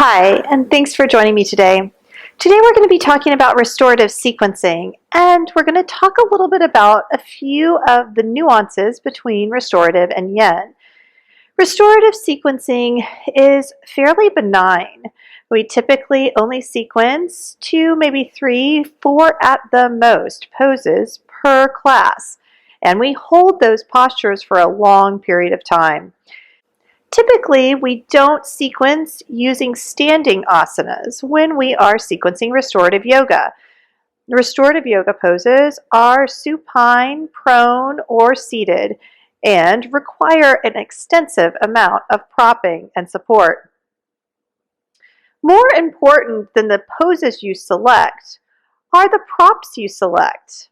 Hi, and thanks for joining me today. Today we're going to be talking about restorative sequencing, and we're going to talk a little bit about a few of the nuances between restorative and yin. Restorative sequencing is fairly benign. We typically only sequence 2, maybe 3, 4 at the most poses per class, and we hold those postures for a long period of time. Typically, we don't sequence using standing asanas when we are sequencing restorative yoga. Restorative yoga poses are supine, prone, or seated and require an extensive amount of propping and support. More important than the poses you select are the props you select.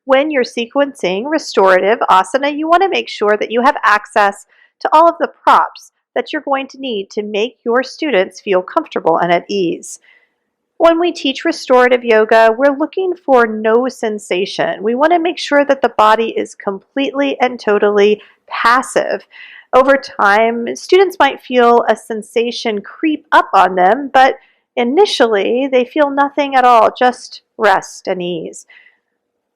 When you're sequencing restorative asana, you want to make sure that you have access to all of the props that you're going to need to make your students feel comfortable and at ease. When we teach restorative yoga, we're looking for no sensation. We want to make sure that the body is completely and totally passive. Over time, students might feel a sensation creep up on them, but initially they feel nothing at all, just rest and ease.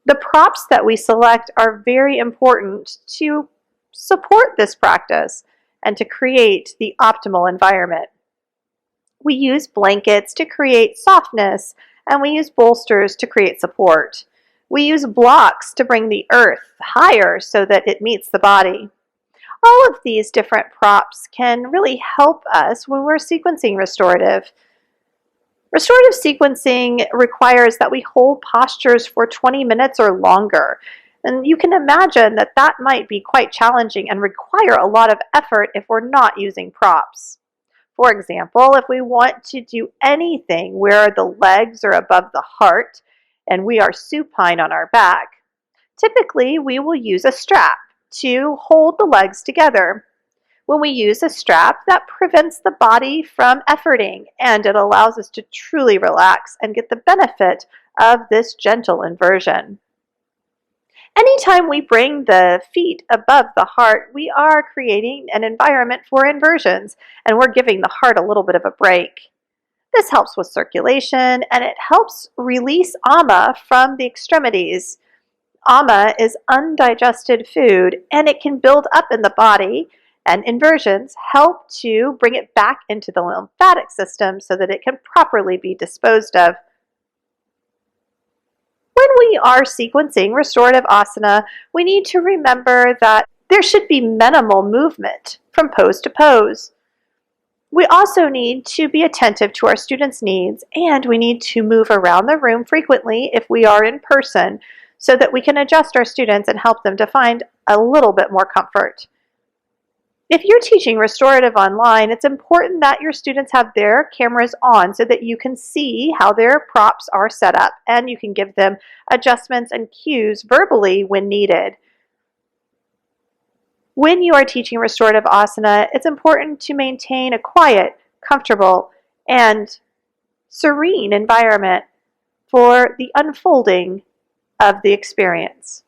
The props that we select are very important to support this practice and to create the optimal environment. We use blankets to create softness, and we use bolsters to create support. We use blocks to bring the earth higher so that it meets the body. All of these different props can really help us when we're sequencing restorative. Restorative sequencing requires that we hold postures for 20 minutes or longer. And you can imagine that that might be quite challenging and require a lot of effort if we're not using props. For example, if we want to do anything where the legs are above the heart and we are supine on our back, typically we will use a strap to hold the legs together. When we use a strap, that prevents the body from efforting, and it allows us to truly relax and get the benefit of this gentle inversion. Anytime we bring the feet above the heart, we are creating an environment for inversions, and we're giving the heart a little bit of a break. This helps with circulation, and it helps release ama from the extremities. Ama is undigested food, and it can build up in the body, and inversions help to bring it back into the lymphatic system so that it can properly be disposed of. When we are sequencing restorative asana, we need to remember that there should be minimal movement from pose to pose. We also need to be attentive to our students' needs, and we need to move around the room frequently if we are in person so that we can adjust our students and help them to find a little bit more comfort. If you're teaching restorative online, it's important that your students have their cameras on so that you can see how their props are set up and you can give them adjustments and cues verbally when needed. When you are teaching restorative asana, it's important to maintain a quiet, comfortable, and serene environment for the unfolding of the experience.